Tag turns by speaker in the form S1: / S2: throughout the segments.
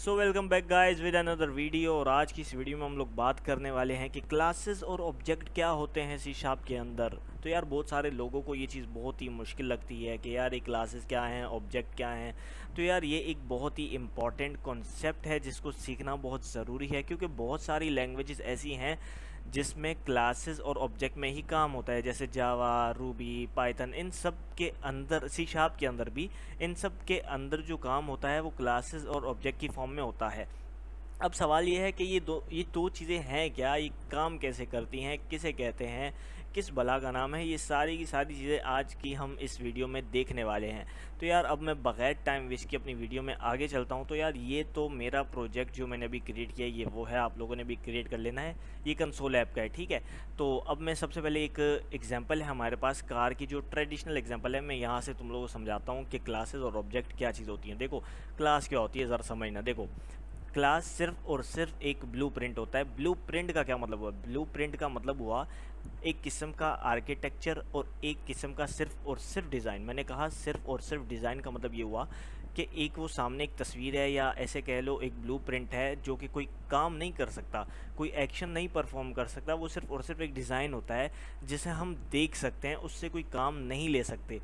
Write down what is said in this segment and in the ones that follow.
S1: So welcome back guys with another video. और आज की इस वीडियो में हम लोग बात करने वाले हैं कि क्लासेस और ऑब्जेक्ट क्या होते हैं सी शार्प के अंदर। तो यार बहुत सारे लोगों को ये चीज़ बहुत ही मुश्किल लगती है कि यार ये क्लासेस क्या हैं, ऑब्जेक्ट क्या हैं। तो यार ये एक बहुत ही इम्पॉर्टेंट कॉन्सेप्ट है जिसको सीखना बहुत ज़रूरी है, क्योंकि बहुत सारी लैंग्वेजेस ऐसी हैं जिसमें क्लासेस और ऑब्जेक्ट में ही काम होता है, जैसे जावा, रूबी, पाइथन। इन सब के अंदर, सी शार्प के अंदर भी इन सब के अंदर जो काम होता है वो क्लासेस और ऑब्जेक्ट की फॉर्म में होता है। अब सवाल ये है कि ये दो चीज़ें हैं क्या, ये काम कैसे करती हैं, किसे कहते हैं, किस बला का नाम है, ये सारी की सारी चीज़ें आज की हम इस वीडियो में देखने वाले हैं। तो यार अब मैं बगैर टाइम वेस्ट के अपनी वीडियो में आगे चलता हूँ। तो यार ये तो मेरा प्रोजेक्ट जो मैंने अभी क्रिएट किया है ये वो है, आप लोगों ने भी क्रिएट कर लेना है। ये कंसोल ऐप का है, ठीक है। तो अब मैं सबसे पहले एक एग्जांपल है हमारे पास कार की, जो ट्रेडिशनल एग्जांपल है, मैं यहाँ से तुम लोगों को समझाता हूँ कि क्लासेस और ऑब्जेक्ट क्या चीज़ होती हैं। देखो क्लास क्या होती है ज़रा समझना। देखो क्लास सिर्फ और सिर्फ एक ब्लूप्रिंट होता है। ब्लूप्रिंट का क्या मतलब हुआ? ब्लूप्रिंट का मतलब हुआ एक किस्म का आर्किटेक्चर और एक किस्म का सिर्फ और सिर्फ डिज़ाइन। मैंने कहा सिर्फ और सिर्फ डिज़ाइन का मतलब ये हुआ कि एक वो सामने एक तस्वीर है, या ऐसे कह लो एक ब्लूप्रिंट है जो कि कोई काम नहीं कर सकता, कोई एक्शन नहीं परफॉर्म कर सकता। वो सिर्फ और सिर्फ एक डिज़ाइन होता है जिसे हम देख सकते हैं, उससे कोई काम नहीं ले सकते।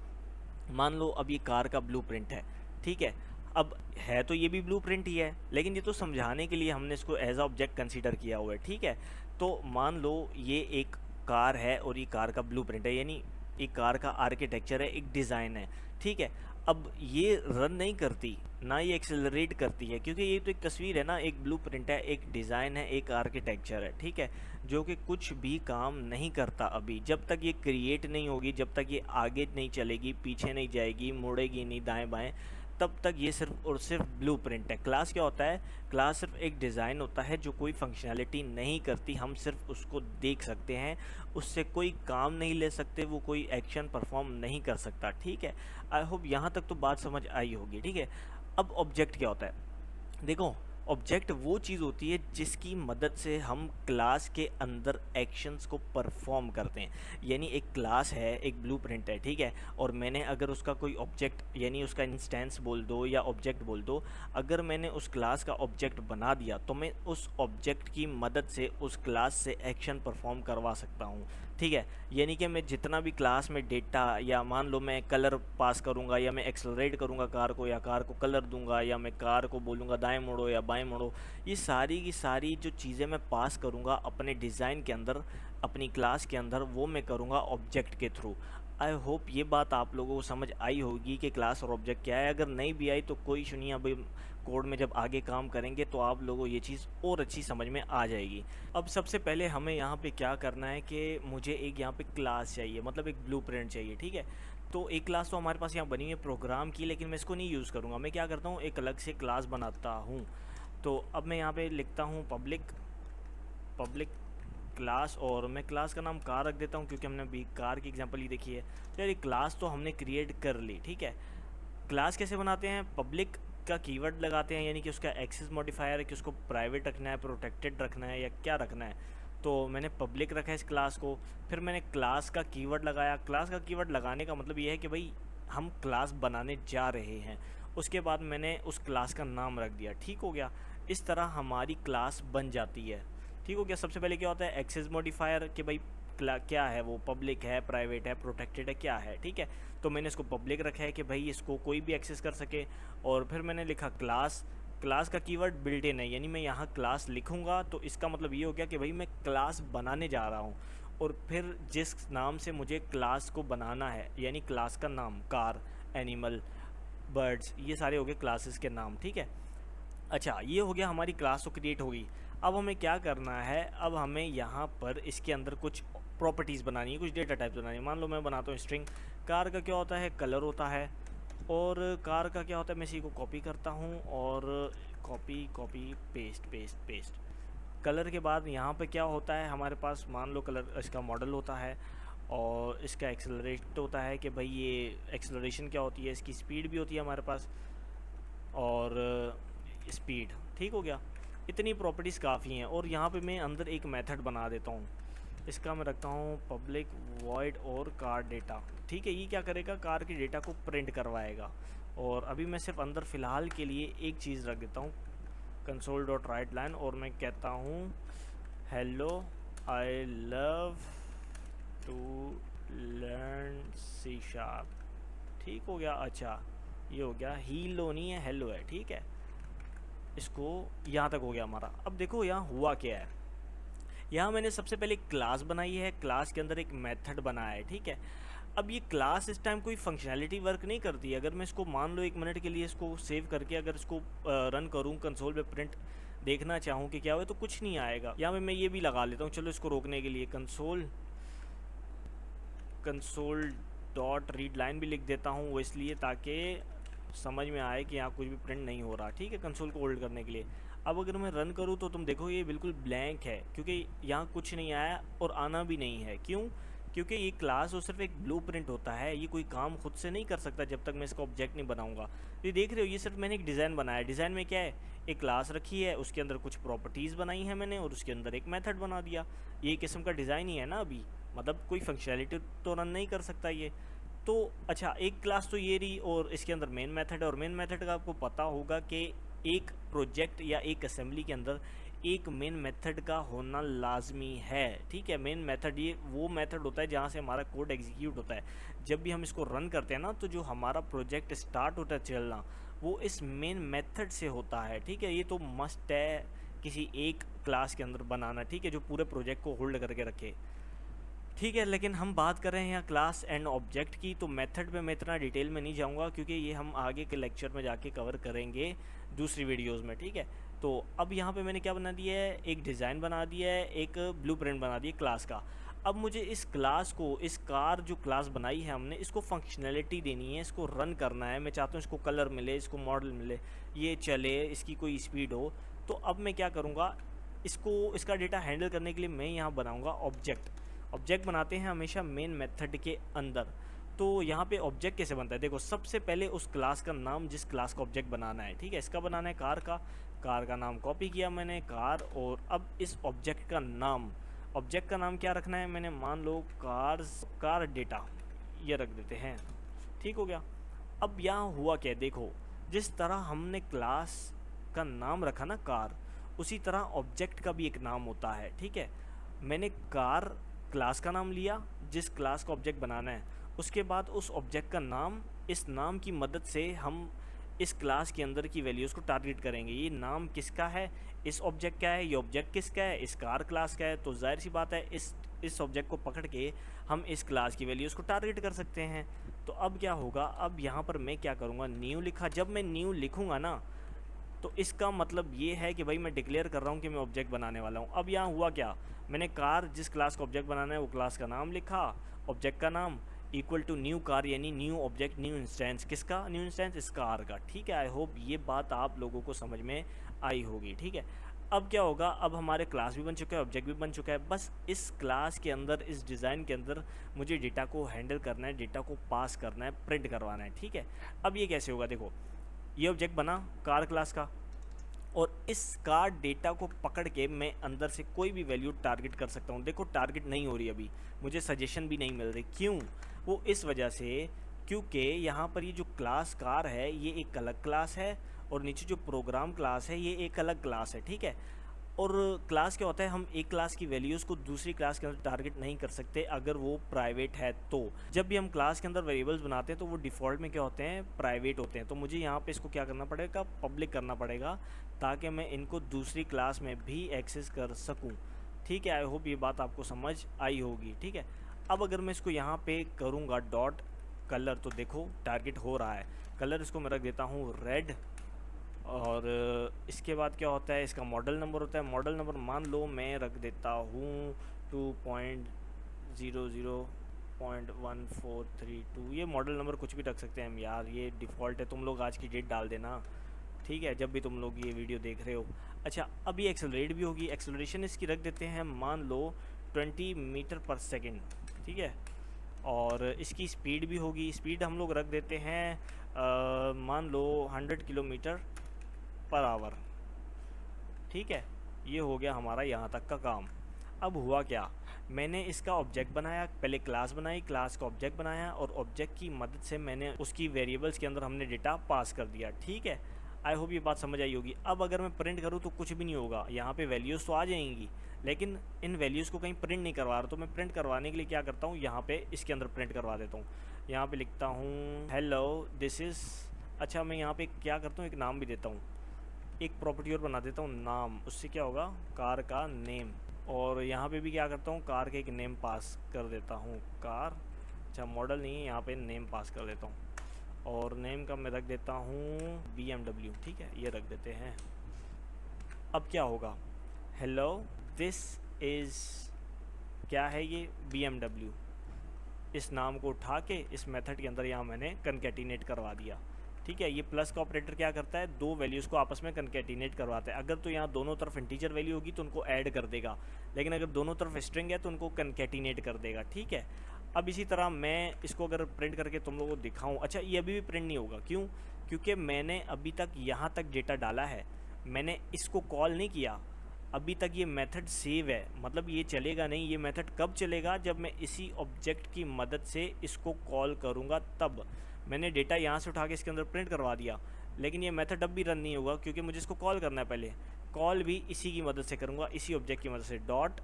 S1: मान लो अब ये कार का ब्लूप्रिंट है, ठीक है। अब है तो ये भी ब्लूप्रिंट ही है, लेकिन ये तो समझाने के लिए हमने इसको एज अ ऑब्जेक्ट कंसीडर किया हुआ है, ठीक है। तो मान लो ये एक कार है और ये कार का ब्लूप्रिंट है, यानी एक कार का आर्किटेक्चर है, एक डिज़ाइन है, ठीक है। अब ये रन नहीं करती, ना ये एक्सेलरेट करती है, क्योंकि ये तो एक तस्वीर है ना, एक ब्लूप्रिंट है, एक डिज़ाइन है, एक आर्किटेक्चर है, ठीक है, जो कि कुछ भी काम नहीं करता अभी। जब तक ये क्रिएट नहीं होगी, जब तक ये आगे नहीं चलेगी, पीछे नहीं जाएगी, मुड़ेगी नहीं दाएं बाएं, तब तक ये सिर्फ और सिर्फ ब्लूप्रिंट है। क्लास क्या होता है? क्लास सिर्फ एक डिज़ाइन होता है जो कोई फंक्शनैलिटी नहीं करती, हम सिर्फ उसको देख सकते हैं, उससे कोई काम नहीं ले सकते, वो कोई एक्शन परफॉर्म नहीं कर सकता, ठीक है। आई होप यहाँ तक तो बात समझ आई होगी, ठीक है। अब ऑब्जेक्ट क्या होता है? देखो ऑब्जेक्ट वो चीज़ होती है जिसकी मदद से हम क्लास के अंदर एक्शंस को परफॉर्म करते हैं। यानी एक क्लास है, एक ब्लूप्रिंट है, ठीक है, और मैंने अगर उसका कोई ऑब्जेक्ट यानी उसका इंस्टेंस बोल दो या ऑब्जेक्ट बोल दो, अगर मैंने उस क्लास का ऑब्जेक्ट बना दिया तो मैं उस ऑब्जेक्ट की मदद से उस क्लास से एक्शन परफॉर्म करवा सकता हूँ, ठीक है। यानी कि मैं जितना भी क्लास में डेटा, या मान लो मैं कलर पास करूँगा, या मैं एक्सलरेट करूँगा कार को, या कार को कलर दूंगा, या मैं कार को बोलूँगा दाएं मुड़ो या बाएं मुड़ो, ये सारी की सारी जो चीज़ें मैं पास करूँगा अपने डिज़ाइन के अंदर, अपनी क्लास के अंदर, वो मैं करूँगा ऑब्जेक्ट के थ्रू। आई होप ये बात आप लोगों को समझ आई होगी कि क्लास और ऑब्जेक्ट क्या है। अगर नहीं भी आई तो कोई सुनिए, अभी कोड में जब आगे काम करेंगे तो आप लोगों को ये चीज़ और अच्छी समझ में आ जाएगी। अब सबसे पहले हमें यहाँ पे क्या करना है कि मुझे एक यहाँ पे क्लास चाहिए, मतलब एक ब्लूप्रिंट चाहिए, ठीक है। तो एक क्लास तो हमारे पास यहाँ बनी हुई है प्रोग्राम की, लेकिन मैं इसको नहीं यूज़ करूँगा। मैं क्या करता हूँ, एक अलग से क्लास बनाता हूँ। तो अब मैं यहाँ पे लिखता हूँ पब्लिक पब्लिक क्लास, और मैं क्लास का नाम कार रख देता हूँ क्योंकि हमने अभी कार की एग्जांपल ही देखी है। तो यार ये क्लास तो हमने क्रिएट कर ली, ठीक है। क्लास कैसे बनाते हैं? पब्लिक का कीवर्ड लगाते हैं, यानी कि उसका एक्सेस मॉडिफायर है कि उसको प्राइवेट रखना है, प्रोटेक्टेड रखना है, या क्या रखना है। तो मैंने पब्लिक रखा है इस क्लास को। फिर मैंने क्लास का कीवर्ड लगाया। क्लास का कीवर्ड लगाने का मतलब ये है कि भाई हम क्लास बनाने जा रहे हैं। उसके बाद मैंने उस क्लास का नाम रख दिया, ठीक हो गया। इस तरह हमारी क्लास बन जाती है, ठीक हो गया। सबसे पहले क्या होता है? एक्सेस मॉडिफायर, कि भाई क्या है वो, पब्लिक है, प्राइवेट है, प्रोटेक्टेड है, क्या है, ठीक है। तो मैंने इसको पब्लिक रखा है कि भाई इसको कोई भी एक्सेस कर सके। और फिर मैंने लिखा क्लास। क्लास का कीवर्ड बिल्ट इन है, यानी मैं यहाँ क्लास लिखूँगा तो इसका मतलब ये हो गया कि भाई मैं क्लास बनाने जा रहा हूँ। और फिर जिस नाम से मुझे क्लास को बनाना है, यानी क्लास का नाम, कार, एनिमल, बर्ड्स, ये सारे हो गए क्लासेस के नाम, ठीक है। अच्छा, ये हो गया, हमारी क्लास तो क्रिएट हो गई। अब हमें क्या करना है? अब हमें यहाँ पर इसके अंदर कुछ प्रॉपर्टीज़ बनानी है, कुछ डेटा टाइप्स बनानी है। मान लो मैं बनाता हूँ स्ट्रिंग। कार का क्या होता है? कलर होता है। और कार का क्या होता है? मैं इसी को कॉपी करता हूँ, और copy copy paste paste paste. Colour के बाद यहाँ पे क्या होता है हमारे पास? मान लो कलर इसका मॉडल होता है, और इसका एक्सेलरेट होता है कि भाई ये एक्सेलरेशन क्या होती है, इसकी स्पीड भी होती है हमारे पास, और स्पीड, ठीक हो गया। इतनी प्रॉपर्टीज़ काफ़ी हैं। और यहाँ पे मैं अंदर एक मेथड बना देता हूँ। इसका मैं रखता हूँ पब्लिक वॉइड और कार डेटा, ठीक है। ये क्या करेगा? कार के डेटा को प्रिंट करवाएगा। और अभी मैं सिर्फ अंदर फ़िलहाल के लिए एक चीज़ रख देता हूँ, कंसोल डॉट राइट लाइन और मैं कहता हूँ hello I love to learn C sharp. ठीक हो गया। अच्छा ये हो गया, हीलो नहीं है हेलो है, ठीक है। इसको यहाँ तक हो गया हमारा। अब देखो यहाँ हुआ क्या है, यहाँ मैंने सबसे पहले एक क्लास बनाई है, क्लास के अंदर एक मेथड बनाया है, ठीक है। अब ये क्लास इस टाइम कोई फंक्शनैलिटी वर्क नहीं करती है। अगर मैं इसको मान लो 1 मिनट के लिए इसको सेव करके अगर इसको रन करूँ, कंसोल पे प्रिंट देखना चाहूँ कि क्या हुआ, तो कुछ नहीं आएगा। यहाँ पे मैं ये भी लगा लेता हूँ, चलो इसको रोकने के लिए कंसोल डॉट रीड लाइन भी लिख देता हूँ, वो इसलिए ताकि समझ में आए कि यहाँ कुछ भी प्रिंट नहीं हो रहा, ठीक है, कंसोल को होल्ड करने के लिए। अब अगर मैं रन करूँ तो तुम देखो ये बिल्कुल ब्लैंक है, क्योंकि यहाँ कुछ नहीं आया और आना भी नहीं है। क्यों? क्योंकि ये क्लास और सिर्फ एक ब्लूप्रिंट होता है, ये कोई काम खुद से नहीं कर सकता जब तक मैं इसका ऑब्जेक्ट नहीं बनाऊंगा। ये देख रहे हो, ये सिर्फ मैंने एक डिज़ाइन बनाया है। डिज़ाइन में क्या है, एक क्लास रखी है, उसके अंदर कुछ प्रॉपर्टीज़ बनाई हैं मैंने और उसके अंदर एक मेथड बना दिया। ये किस्म का डिज़ाइन ही है ना, अभी मतलब कोई फंक्शनैलिटी तो रन नहीं कर सकता ये तो। अच्छा, एक क्लास तो ये रही और इसके अंदर मेन मेथड है। और मेन मेथड का आपको पता होगा कि एक प्रोजेक्ट या एक असेंबली के अंदर एक मेन मेथड का होना लाजमी है, ठीक है। मेन मेथड ये वो मेथड होता है जहाँ से हमारा कोड एग्जीक्यूट होता है। जब भी हम इसको रन करते हैं ना, तो जो हमारा प्रोजेक्ट स्टार्ट होता है चलना, वो इस मेन मेथड से होता है, ठीक है। ये तो मस्ट है किसी एक क्लास के अंदर बनाना, ठीक है, जो पूरे प्रोजेक्ट को होल्ड करके रखे, ठीक है। लेकिन हम बात कर रहे हैं यहाँ क्लास एंड ऑब्जेक्ट की, तो मेथड पे मैं इतना डिटेल में नहीं जाऊँगा क्योंकि ये हम आगे के लेक्चर में जाके कवर करेंगे दूसरी वीडियोस में, ठीक है। तो अब यहाँ पे मैंने क्या बना दिया है, एक डिज़ाइन बना दिया है, एक ब्लूप्रिंट बना दिया क्लास का। अब मुझे इस क्लास को, इस कार जो क्लास बनाई है हमने, इसको फंक्शनैलिटी देनी है, इसको रन करना है। मैं चाहता हूँ इसको कलर मिले, इसको मॉडल मिले, ये चले, इसकी कोई स्पीड हो। तो अब मैं क्या करूँगा, इसका डेटा हैंडल करने के लिए मैं यहाँ बनाऊँगा ऑब्जेक्ट। ऑब्जेक्ट बनाते हैं हमेशा मेन मेथड के अंदर। तो यहाँ पे ऑब्जेक्ट कैसे बनता है, देखो सबसे पहले उस क्लास का नाम, जिस क्लास का ऑब्जेक्ट बनाना है, ठीक है, इसका बनाना है कार का नाम कॉपी किया मैंने कार। और अब इस ऑब्जेक्ट का नाम क्या रखना है, मैंने मान लो कार डेटा ये रख देते हैं, ठीक हो गया। अब यहाँ हुआ क्या, देखो जिस तरह हमने क्लास का नाम रखा ना कार, उसी तरह ऑब्जेक्ट का भी एक नाम होता है, ठीक है। मैंने कार क्लास का नाम लिया, जिस क्लास का ऑब्जेक्ट बनाना है, उसके बाद उस ऑब्जेक्ट का नाम, इस नाम की मदद से हम इस क्लास के अंदर की वैल्यूज़ को टारगेट करेंगे। ये नाम किसका है, इस ऑब्जेक्ट का है, ये ऑब्जेक्ट किसका है, इस कार क्लास का है। तो जाहिर सी बात है इस ऑब्जेक्ट को पकड़ के हम इस क्लास की वैल्यूज़ को टारगेट कर सकते हैं। तो अब क्या होगा, अब यहाँ पर मैं क्या करूँगा, न्यू लिखा। जब मैं न्यू लिखूँगा ना, तो इसका मतलब ये है कि भाई मैं डिक्लेयर कर रहा हूँ कि मैं ऑब्जेक्ट बनाने वाला हूँ। अब यहाँ हुआ क्या, मैंने कार, जिस क्लास का ऑब्जेक्ट बनाना है वो क्लास का नाम लिखा, ऑब्जेक्ट का नाम इक्वल टू न्यू कार, यानी न्यू ऑब्जेक्ट, न्यू इंस्टेंस। किसका न्यू इंस्टेंस, इस कार का, ठीक है। आई होप ये बात आप लोगों को समझ में आई होगी, ठीक है। अब क्या होगा, अब हमारे क्लास भी बन चुका है, ऑब्जेक्ट भी बन चुका है। बस इस क्लास के अंदर, इस डिज़ाइन के अंदर मुझे डेटा को हैंडल करना है, डेटा को पास करना है, प्रिंट करवाना है, ठीक है। अब ये कैसे होगा, देखो ये ऑब्जेक्ट बना कार क्लास का, और इस कार डेटा को पकड़ के मैं अंदर से कोई भी वैल्यू टारगेट कर सकता हूँ। देखो टारगेट नहीं हो रही, अभी मुझे सजेशन भी नहीं मिल रही। क्यों? वो इस वजह से क्योंकि यहाँ पर ये जो क्लास कार है ये एक अलग क्लास है, और नीचे जो प्रोग्राम क्लास है ये एक अलग क्लास है, ठीक है। और क्लास क्या होता है, हम एक क्लास की वैल्यूज़ को दूसरी क्लास के अंदर टारगेट नहीं कर सकते अगर वो प्राइवेट है। तो जब भी हम क्लास के अंदर वेरिएबल्स बनाते हैं तो वो डिफ़ॉल्ट में क्या होते हैं, प्राइवेट होते हैं। तो मुझे यहाँ पे इसको क्या करना पड़ेगा, पब्लिक करना पड़ेगा, ताकि मैं इनको दूसरी क्लास में भी एक्सेस कर सकूँ, ठीक है। आई होप ये बात आपको समझ आई होगी, ठीक है। अब अगर मैं इसको यहाँ पे करूँगा डॉट कलर, तो देखो टारगेट हो रहा है। कलर इसको मैं रख देता हूँ रेड, और इसके बाद क्या होता है, इसका मॉडल नंबर होता है। मॉडल नंबर मान लो मैं रख देता हूँ 2.00.1432। ये मॉडल नंबर कुछ भी रख सकते हैं हम यार, ये डिफ़ॉल्ट है। तुम लोग आज की डेट डाल देना, ठीक है, जब भी तुम लोग ये वीडियो देख रहे हो। अच्छा, अब ये एक्सेलरेट भी होगी। एक्सेलरेशन इसकी रख देते हैं मान लो 20 मीटर पर सेकेंड, ठीक है। और इसकी स्पीड भी होगी, स्पीड हम लोग रख देते हैं मान लो 100 किलोमीटर पर आवर, ठीक है। ये हो गया हमारा यहाँ तक का काम। अब हुआ क्या, मैंने इसका ऑब्जेक्ट बनाया, पहले क्लास बनाई, क्लास का ऑब्जेक्ट बनाया, और ऑब्जेक्ट की मदद से मैंने उसकी वेरिएबल्स के अंदर हमने डेटा पास कर दिया, ठीक है। आई होप ये बात समझ आई होगी। अब अगर मैं प्रिंट करूँ तो कुछ भी नहीं होगा, यहाँ पे वैल्यूज़ तो आ जाएंगी लेकिन इन वैल्यूज़ को कहीं प्रिंट नहीं करवा रहा। तो मैं प्रिंट करवाने के लिए क्या करता हूँ, यहाँ पे इसके अंदर प्रिंट करवा देता हूँ। यहाँ पे लिखता हूँ हेलो दिस इज़, अच्छा मैं यहाँ पे क्या करता हूँ, एक नाम भी देता हूँ, एक प्रॉपर्टी और बना देता हूँ नाम। उससे क्या होगा, कार का नेम। और यहाँ पे भी क्या करता हूँ, कार के एक नेम पास कर देता हूँ, कार, अच्छा मॉडल नहीं है, यहाँ पे नेम पास कर देता हूँ। और नेम का मैं रख देता हूँ BMW, ठीक है, ये रख देते हैं। अब क्या होगा, हेलो दिस इज़, क्या है ये, BMW। इस नाम को उठा के इस मेथड के अंदर यहाँ मैंने कनकेटिनेट करवा दिया, ठीक है। ये प्लस का ऑपरेटर क्या करता है, दो वैल्यूज़ को आपस में कनकेटिनेट करवाता है। अगर तो यहाँ दोनों तरफ इंटीजर वैल्यू होगी तो उनको ऐड कर देगा, लेकिन अगर दोनों तरफ स्ट्रिंग है तो उनको कनकेटिनेट कर देगा, ठीक है। अब इसी तरह मैं इसको अगर प्रिंट करके तुम लोगों को दिखाऊँ, अच्छा ये अभी भी प्रिंट नहीं होगा, क्यों, क्योंकि मैंने अभी तक यहाँ तक डेटा डाला है, मैंने इसको कॉल नहीं किया अभी तक। ये मेथड सेव है, मतलब ये चलेगा नहीं। ये मेथड कब चलेगा, जब मैं इसी ऑब्जेक्ट की मदद से इसको कॉल करूँगा तब। मैंने डेटा यहाँ से उठा के इसके अंदर प्रिंट करवा दिया, लेकिन ये मेथड अब भी रन नहीं होगा क्योंकि मुझे इसको कॉल करना है पहले। कॉल भी इसी की मदद से करूँगा, इसी ऑब्जेक्ट की मदद से, डॉट।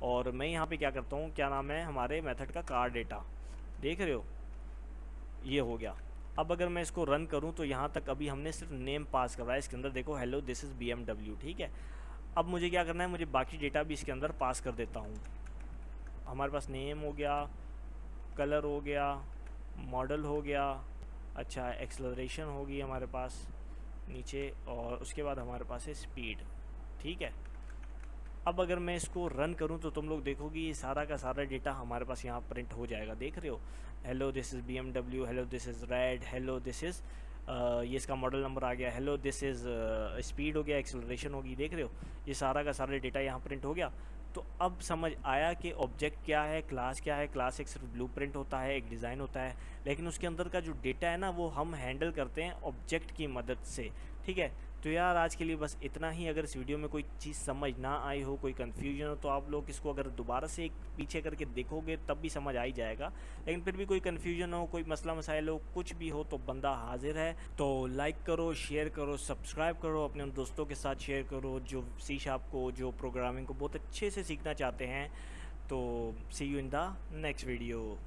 S1: और मैं यहाँ पे क्या करता हूँ, क्या नाम है हमारे मेथड का, कार डेटा, देख रहे हो, ये हो गया। अब अगर मैं इसको रन करूँ तो यहाँ तक अभी हमने सिर्फ नेम पास करवाया, इसके अंदर देखो हेलो दिस इज़ BMW, ठीक है। अब मुझे क्या करना है, मुझे बाकी डेटा भी इसके अंदर पास कर देता हूँ। हमारे पास नेम हो गया, कलर हो गया, मॉडल हो गया, अच्छा एक्सेलरेशन होगी हमारे पास नीचे, और उसके बाद हमारे पास है स्पीड, ठीक है। अब अगर मैं इसको रन करूं तो तुम लोग देखोगे ये सारा का सारा डेटा हमारे पास यहाँ प्रिंट हो जाएगा, देख रहे हो, hello this is BMW, hello this is red, hello this is ये इसका मॉडल नंबर आ गया, हेलो दिस इज़ स्पीड हो गया, एक्सेलरेशन होगी, देख रहे हो, ये सारा का सारा डेटा यहाँ प्रिंट हो गया। तो अब समझ आया कि ऑब्जेक्ट क्या है, क्लास क्या है। क्लास एक सिर्फ ब्लूप्रिंट होता है, एक डिज़ाइन होता है, लेकिन उसके अंदर का जो डेटा है ना वो हम हैंडल करते हैं ऑब्जेक्ट की मदद से, ठीक है। तो यार आज के लिए बस इतना ही। अगर इस वीडियो में कोई चीज़ समझ ना आई हो, कोई कन्फ्यूजन हो, तो आप लोग इसको अगर दोबारा से एक पीछे करके देखोगे तब भी समझ आ ही जाएगा। लेकिन फिर भी कोई कन्फ्यूजन हो, कोई मसला मसाइल हो, कुछ भी हो तो बंदा हाजिर है। तो लाइक करो, शेयर करो, सब्सक्राइब करो, अपने उन दोस्तों के साथ शेयर करो जो सी शार्प को, जो प्रोग्रामिंग को बहुत अच्छे से सीखना चाहते हैं। तो see you in the next video.